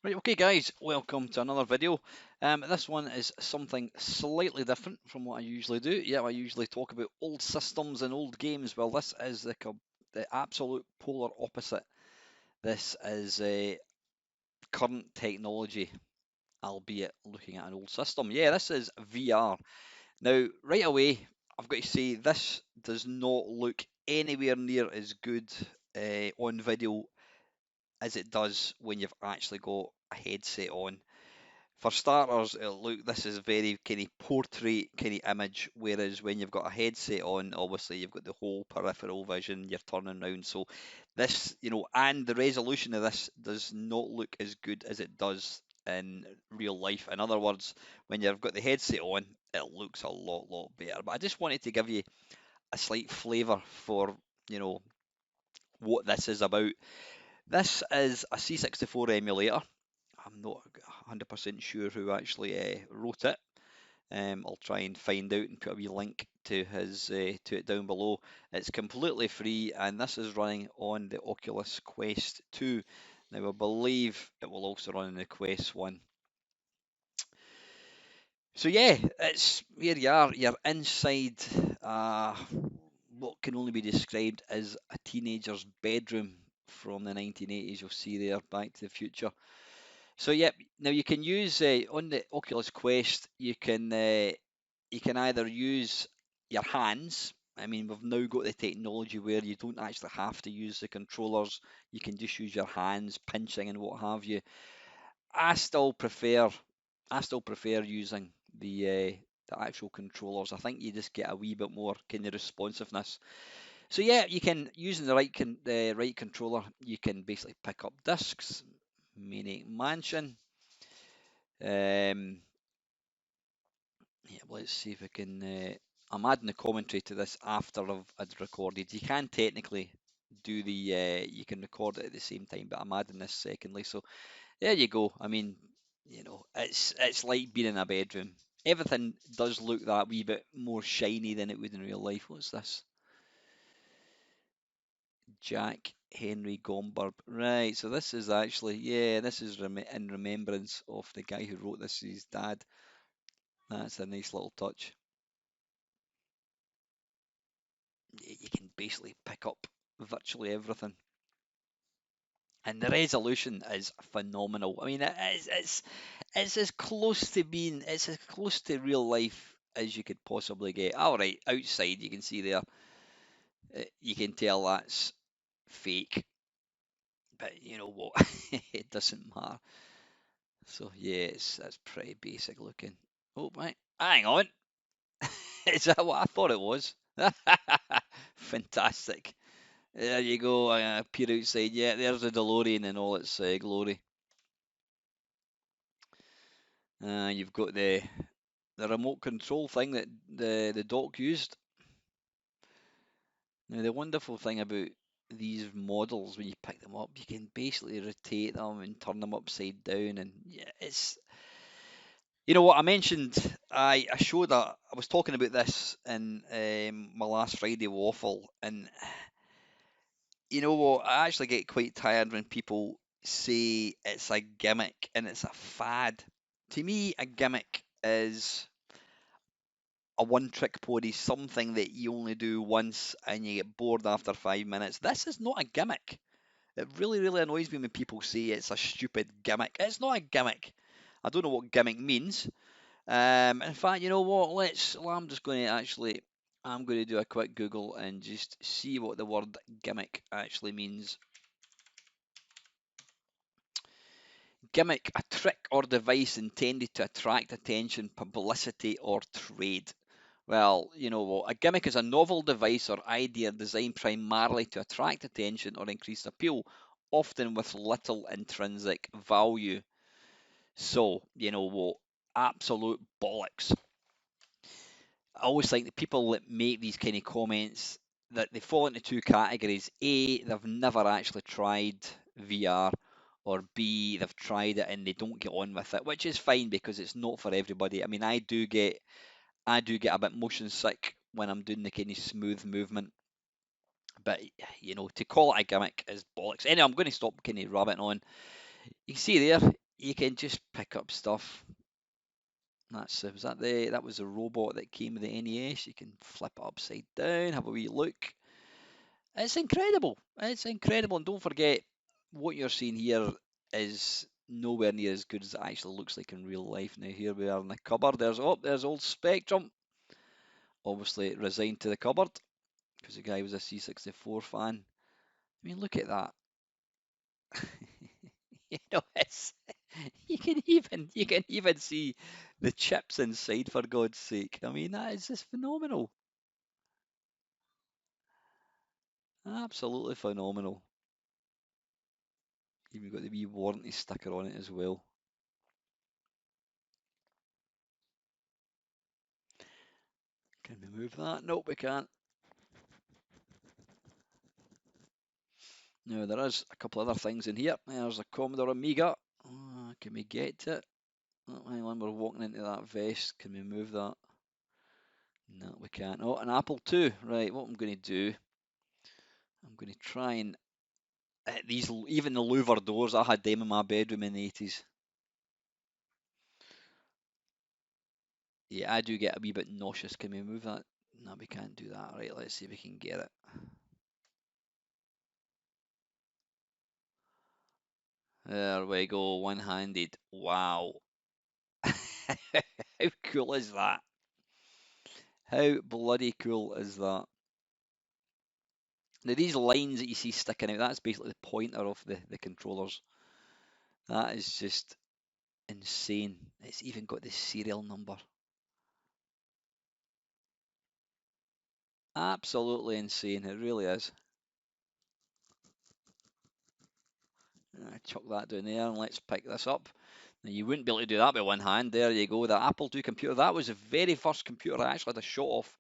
Right, okay guys, welcome to another video. This one is something slightly different from what I usually do. Yeah, I usually talk about old systems and old games. Well, this is the absolute polar opposite. This is current technology, albeit looking at an old system. Yeah, this is VR. Now, right away, I've got to say this does not look anywhere near as good on video as it does when you've actually got a headset on. For starters, this is very kind of portrait kind of image, whereas when you've got a headset on, obviously you've got the whole peripheral vision, you're turning around. So this, and the resolution of this does not look as good as it does in real life. In other words, when you've got the headset on, it looks a lot better. But I just wanted to give you a slight flavour for, you know, what this is about. This is a C64 emulator. I'm not 100% sure who actually wrote it. I'll try and find out and put a wee link to it down below. It's completely free, and this is running on the Oculus Quest 2. Now I believe it will also run on the Quest 1. So yeah, it's here you are. You're inside what can only be described as a teenager's bedroom from the 1980s. You'll see there, Back to the Future. So yeah, now you can use on the Oculus Quest, you can either use your hands. I mean, we've now got the technology where you don't actually have to use the controllers. You can just use your hands, pinching and what have you. I still prefer, I still prefer using the actual controllers. I think you just get a wee bit more kind of responsiveness. So yeah, you can using the right controller, you can basically pick up discs, meaning mansion. Yeah, let's see if I can. I'm adding the commentary to this after I'd recorded. You can technically do you can record it at the same time, but I'm adding this secondly. So there you go. I mean, it's like being in a bedroom. Everything does look that wee bit more shiny than it would in real life. What's this? Jack Henry Gomberg. Right, so this is actually, yeah, this is in remembrance of the guy who wrote this, his dad. That's a nice little touch. You can basically pick up virtually everything. And the resolution is phenomenal. I mean, it's as close to it's as close to real life as you could possibly get. All right, outside you can see there, you can tell that's fake, but you know what? It doesn't matter. So yeah, that's pretty basic looking. Oh, right, hang on. Is that what I thought it was? Fantastic. There you go. Peer outside. Yeah, there's the DeLorean in all its glory. You've got the remote control thing that the doc used. Now the wonderful thing about these models when you pick them up, you can basically rotate them and turn them upside down, and yeah, it's you know what I mentioned. I showed that I was talking about this in my last Friday waffle, and you know what? I actually get quite tired when people say it's a gimmick and it's a fad. To me, a gimmick is a one-trick pony, something that you only do once and you get bored after 5 minutes. This is not a gimmick. It really annoys me when people say it's a stupid gimmick. It's not a gimmick. I don't know what gimmick means. In fact, you know what? I'm just going to actually, I'm going to do a quick Google and just see what the word gimmick actually means. Gimmick, a trick or device intended to attract attention, publicity, or trade. Well, you know what? A gimmick is a novel device or idea designed primarily to attract attention or increase appeal, often with little intrinsic value. So, you know what? Absolute bollocks. I always think the people that make these kind of comments that they fall into two categories. A, they've never actually tried VR, or B, they've tried it and they don't get on with it, which is fine because it's not for everybody. I mean, I do get a bit motion sick when I'm doing the kind of smooth movement. But you know, to call it a gimmick is bollocks. Anyway, I'm going to stop kind of rabbiting on. You can see there, you can just pick up stuff. That was the robot that came with the NES. You can flip it upside down, have a wee look. It's incredible. It's incredible, and don't forget what you're seeing here is nowhere near as good as it actually looks like in real life. Now here we are in the cupboard. There's old Spectrum, obviously resigned to the cupboard because the guy was a C64 fan. I mean, look at that. You know, it's you can even see the chips inside, for God's sake. I mean, that is just phenomenal. Absolutely phenomenal. Even got the wee warranty sticker on it as well. Can we move that? Nope, we can't. Now there is a couple other things in here. There's a Commodore Amiga. Can we get to it? Oh, hang on, we're walking into that vest. Can we move that? No, we can't. Oh, an Apple II. Right, what I'm going to do, I'm going to try and these, even the louver doors, I had them in my bedroom in the 80s. Yeah, I do get a wee bit nauseous. Can we move that? No, we can't do that. Right, let's see if we can get it. There we go, one-handed. Wow. How cool is that? How bloody cool is that? Now these lines that you see sticking out, that's basically the pointer of the controllers. That is just insane. It's even got the serial number. Absolutely insane, it really is. Chuck that down there and let's pick this up. Now you wouldn't be able to do that with one hand. There you go, the Apple II computer. That was the very first computer I actually had a shot of.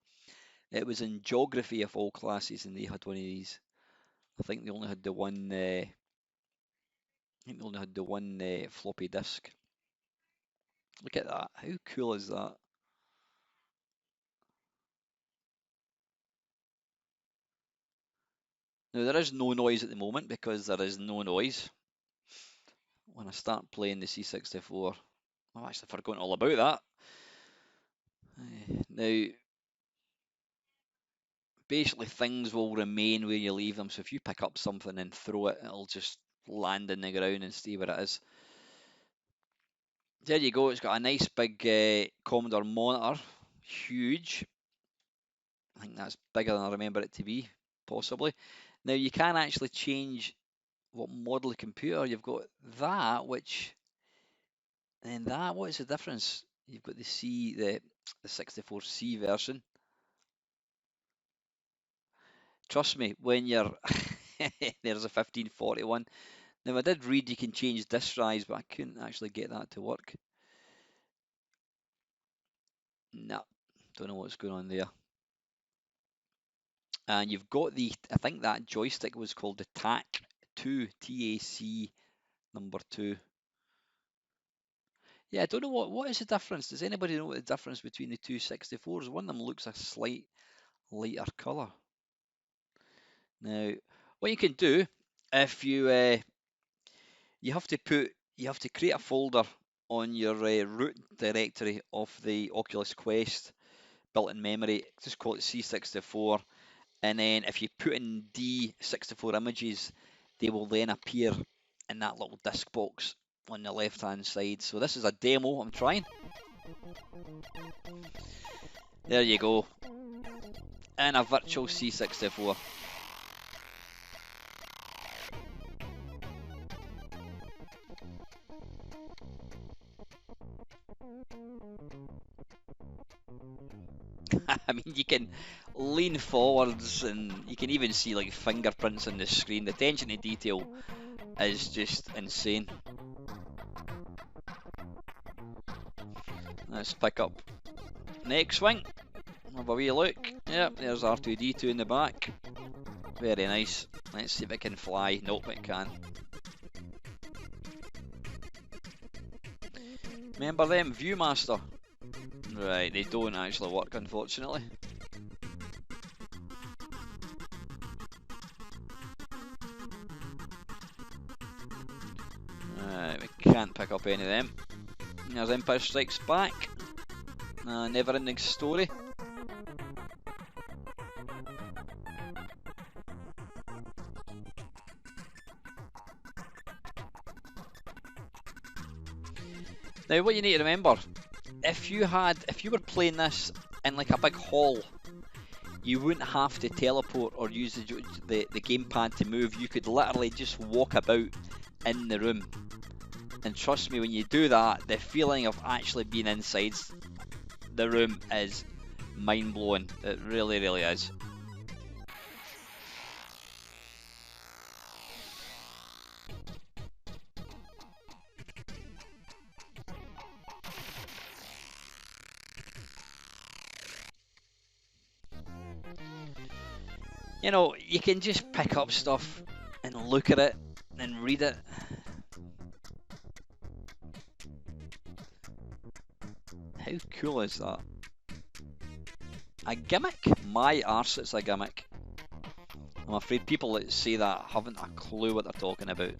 It was in geography of all classes, and they had one of these. I think they only had the one. Floppy disk. Look at that. How cool is that? Now there is no noise at the moment because there is no noise. When I start playing the C64, I've actually forgotten all about that. Now, basically things will remain where you leave them. So if you pick up something and throw it, it'll just land in the ground and stay where it is. There you go. It's got a nice big Commodore monitor. Huge. I think that's bigger than I remember it to be, possibly. Now you can actually change what model of computer. You've got that, which, and that, what is the difference? You've got the 64C version. Trust me, when you're there's a 1541. Now I did read you can change disk drives, but I couldn't actually get that to work. No, don't know what's going on there. And you've got I think that joystick was called the TAC2, TAC number 2. Yeah, I don't know what is the difference. Does anybody know what the difference between the two 64s? One of them looks a slight lighter colour. Now, what you can do if you have to create a folder on your root directory of the Oculus Quest built-in memory. Just call it C64, and then if you put in D64 images, they will then appear in that little disk box on the left-hand side. So this is a demo I'm trying. There you go, and a virtual C64. I mean, you can lean forwards and you can even see like fingerprints on the screen. The attention to detail is just insane. Let's pick up next swing. Have a wee look. Yep, there's R2-D2 in the back. Very nice. Let's see if it can fly. Nope, it can't. Remember them, Viewmaster? Right, they don't actually work, unfortunately. Right, we Can't pick up any of them. There's Empire Strikes Back. Never Ending Story. Now what you need to remember, if you were playing this in like a big hall, you wouldn't have to teleport or use the gamepad to move. You could literally just walk about in the room. And trust me, when you do that, the feeling of actually being inside the room is mind-blowing. It really, really is. You know, you can just pick up stuff and look at it and read it. How cool is that? A gimmick? My arse, it's a gimmick. I'm afraid people that say that haven't a clue what they're talking about.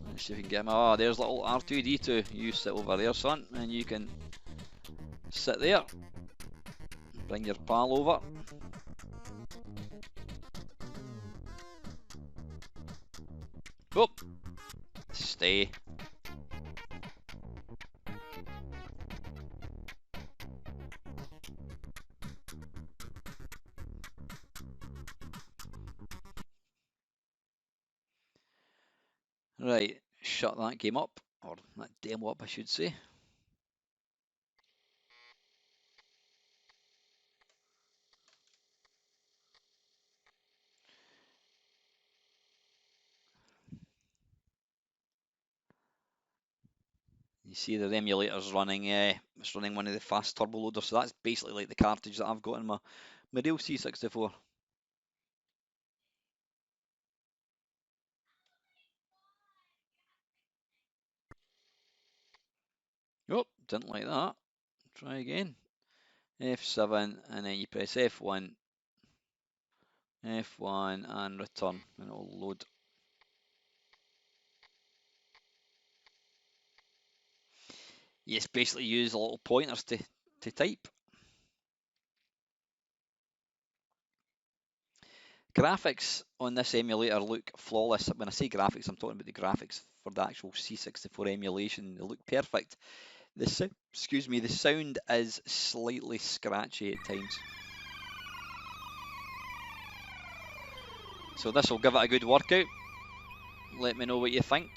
Let's see if we can get him. Oh, there's little R2-D2. You sit over there, son, and you can sit there. Bring your pal over. Oh, stay. Right, shut that game up, or that demo up I should say. You see the emulator's running, it's running one of the fast turbo loaders, so that's basically like the cartridge that I've got in my real C64. Oh, didn't like that. Try again. F7 and then you press F1, F1 and return and it'll load. You just basically use little pointers to type. Graphics on this emulator look flawless. When I say graphics, I'm talking about the graphics for the actual C64 emulation. They look perfect. The sound is slightly scratchy at times. So this will give it a good workout. Let me know what you think.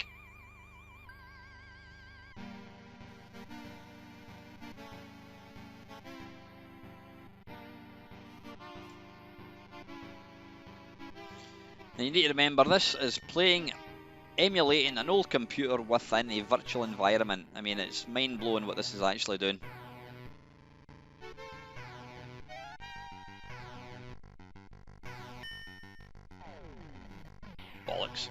And you need to remember this is emulating an old computer within a virtual environment. I mean, it's mind-blowing what this is actually doing. Bollocks.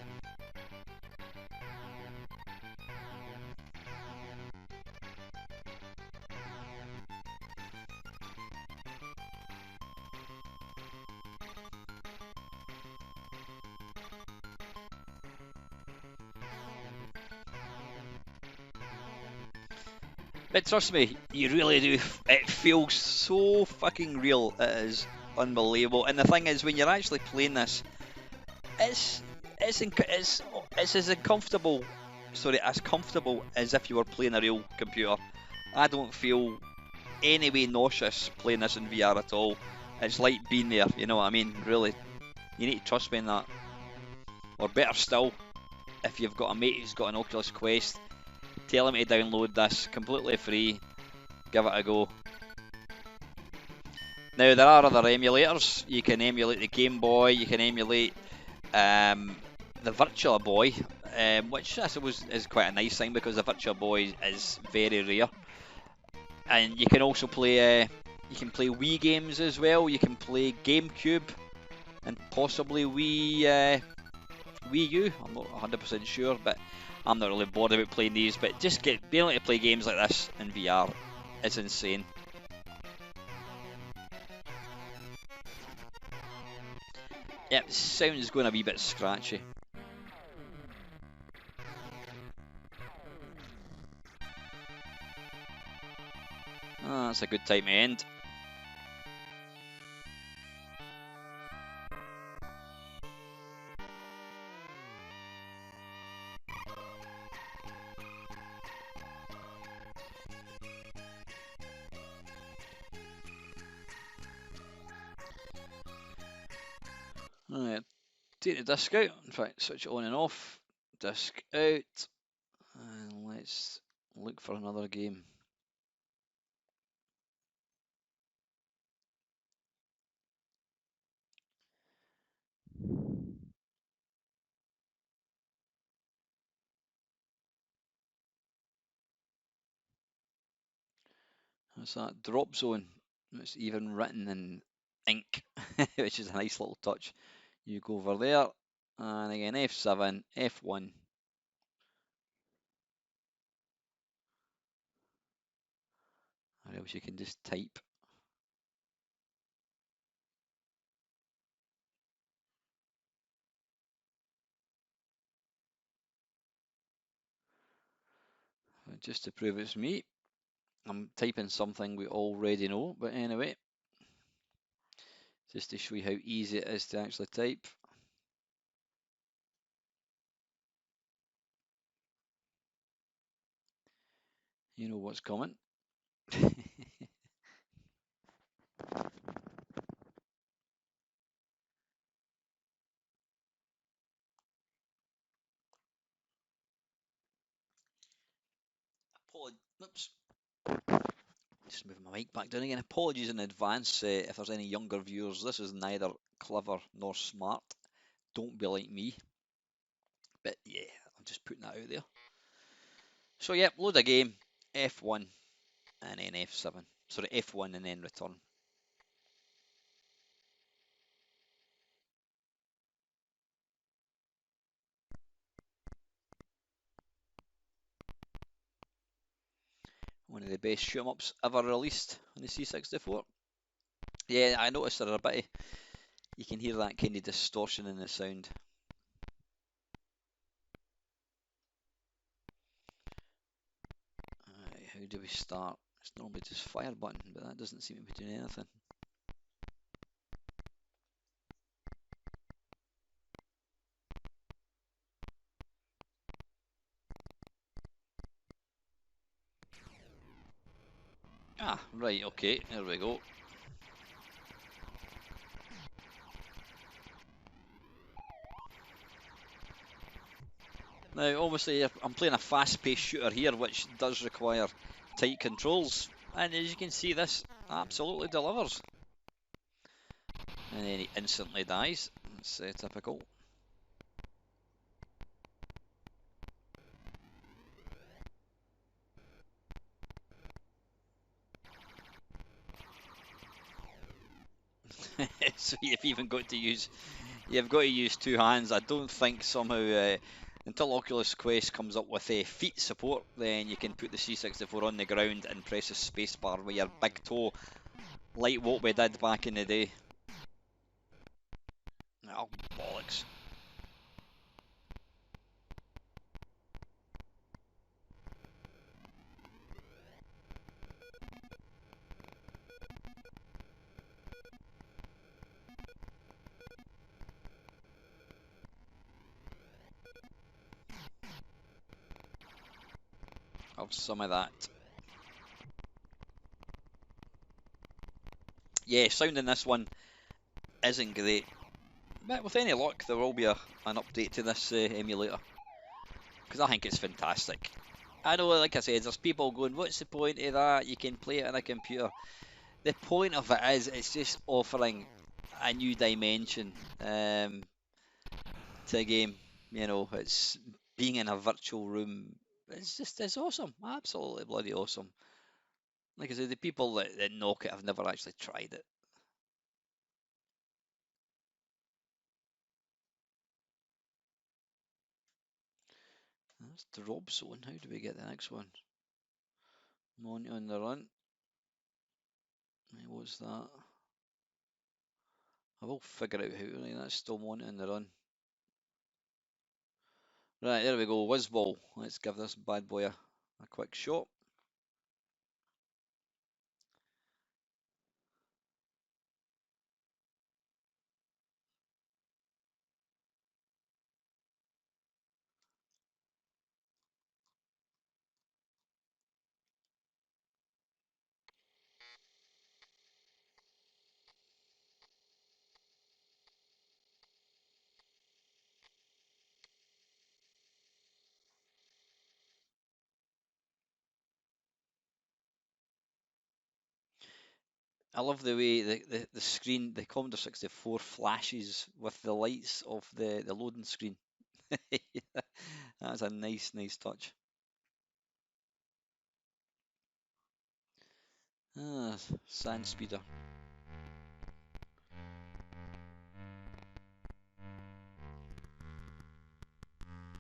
But trust me, you really do. It feels so fucking real. It is unbelievable. And the thing is, when you're actually playing this, it's as comfortable. Sorry, as comfortable as if you were playing a real computer. I don't feel any way nauseous playing this in VR at all. It's like being there. You know what I mean? Really, you need to trust me in that. Or better still, if you've got a mate who's got an Oculus Quest, tell him to download this completely free. Give it a go. Now there are other emulators. You can emulate the Game Boy. You can emulate the Virtua Boy, which I suppose is quite a nice thing because the Virtua Boy is very rare. And you can also play. You can play Wii games as well. You can play GameCube and possibly Wii U. I'm not 100% sure, but I'm not really bored about playing these. But just being able to play games like this in VR is insane. Yep, sound is going a wee bit scratchy. Ah, that's a good time to end. Alright, take the disc out. In fact, switch it on and off. Disc out. And let's look for another game. That's that drop zone. It's even written in ink, which is a nice little touch. You go over there, and again F7, F1. Or else you can just type. Just to prove it's me, I'm typing something we already know, but anyway, just to show you how easy it is to actually type. You know what's coming. Oops. Just moving my mic back down again. Apologies in advance if there's any younger viewers. This is neither clever nor smart. Don't be like me. But yeah, I'm just putting that out there. So yeah, load a game, F1 and then F7. Sorry, F1 and then return. One of the best shoot 'em ups ever released on the C64. Yeah, I noticed there a bit. You can hear that kind of distortion in the sound. Right, how do we start? It's normally just fire button, but that doesn't seem to be doing anything. Ah, right, okay, there we go. Now, obviously, I'm playing a fast-paced shooter here, which does require tight controls. And as you can see, this absolutely delivers. And then he instantly dies. It's typical. So you've got to use two hands. I don't think somehow until Oculus Quest comes up with a feet support, then you can put the C64 on the ground and press the spacebar with your big toe, like what we did back in the day. Oh, bollocks. Have some of that. Yeah, sound in this one isn't great. But with any luck, there will be an update to this emulator. Because I think it's fantastic. I know, like I said, there's people going, what's the point of that? You can play it on a computer. The point of it is, it's just offering a new dimension to a game. You know, it's being in a virtual room. It's awesome. Absolutely bloody awesome. Like I said, the people that knock it have never actually tried it. That's drop zone. How do we get the next one? Monty on the run. What's that? I will figure out how. Right, that's still wanting the run. Right, there we go. Whiz ball. Let's give this bad boy a quick shot. I love the way the screen, the Commodore 64 flashes with the lights of the loading screen. That's a nice touch. Ah, sand speeder.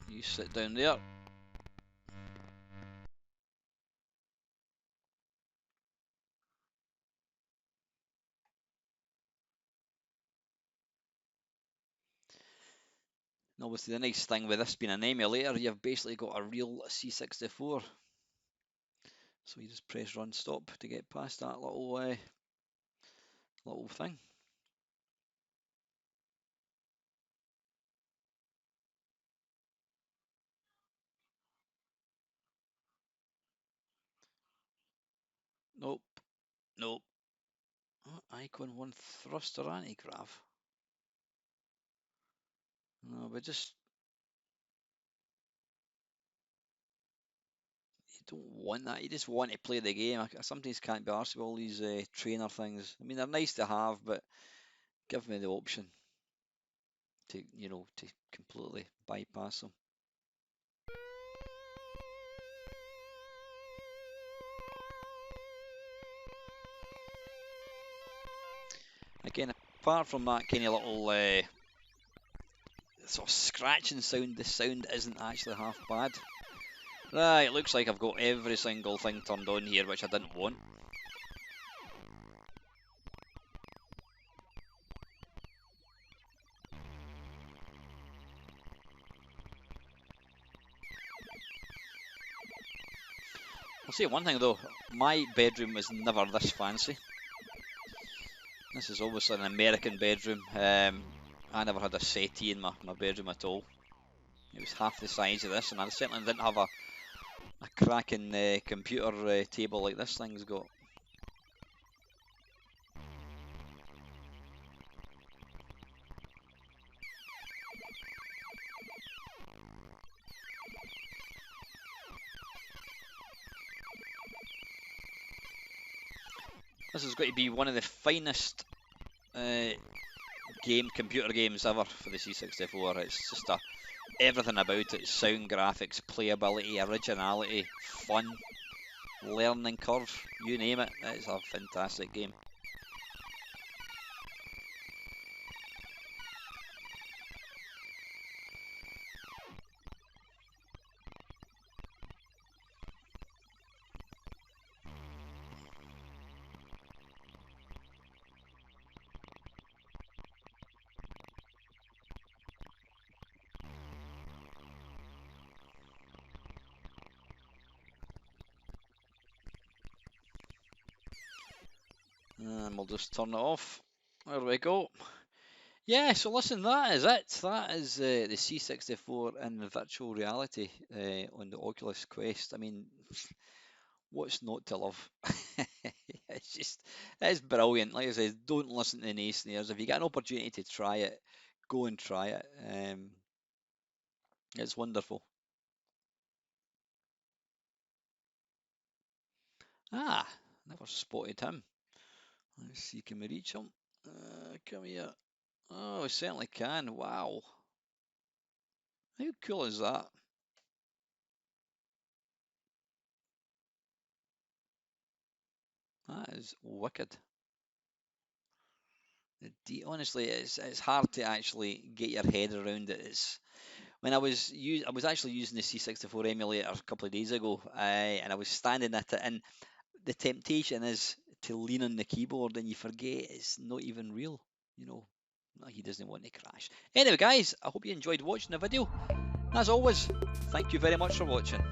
You sit down there. And obviously, the nice thing with this being an emulator, you've basically got a real C64. So you just press run stop to get past that little thing. Nope, nope. Oh, icon one thruster anti-grav. No, but just you don't want that. You just want to play the game. I sometimes can't be arsed with all these trainer things. I mean, they're nice to have, but give me the option to to completely bypass them. Again, apart from that kind of little sort of scratching sound, the sound isn't actually half bad. Right, looks like I've got every single thing turned on here, which I didn't want. I'll say one thing though, my bedroom was never this fancy. This is obviously an American bedroom. I never had a settee in my bedroom at all. It was half the size of this, and I certainly didn't have a cracking computer table like this thing's got. This is going to be one of the finest computer games ever for the C64. It's just everything about it: sound, graphics, playability, originality, fun, learning curve, you name it. It's a fantastic game. And we'll just turn it off. There we go. Yeah, so listen, that is it. That is the C64 in virtual reality on the Oculus Quest. I mean, what's not to love? It's brilliant. Like I said, don't listen to the naysayers. If you get an opportunity to try it, go and try it. It's wonderful. Ah, never spotted him. Let's see, can we reach him? Come here. Oh, we certainly can. Wow. How cool is that? That is wicked. Honestly, it's hard to actually get your head around it. It's when I was actually using the C64 emulator a couple of days ago, and I was standing at it, and the temptation is to lean on the keyboard, and you forget it's not even real, you know. No, he doesn't want to crash. Anyway, guys, I hope you enjoyed watching the video. As always, thank you very much for watching.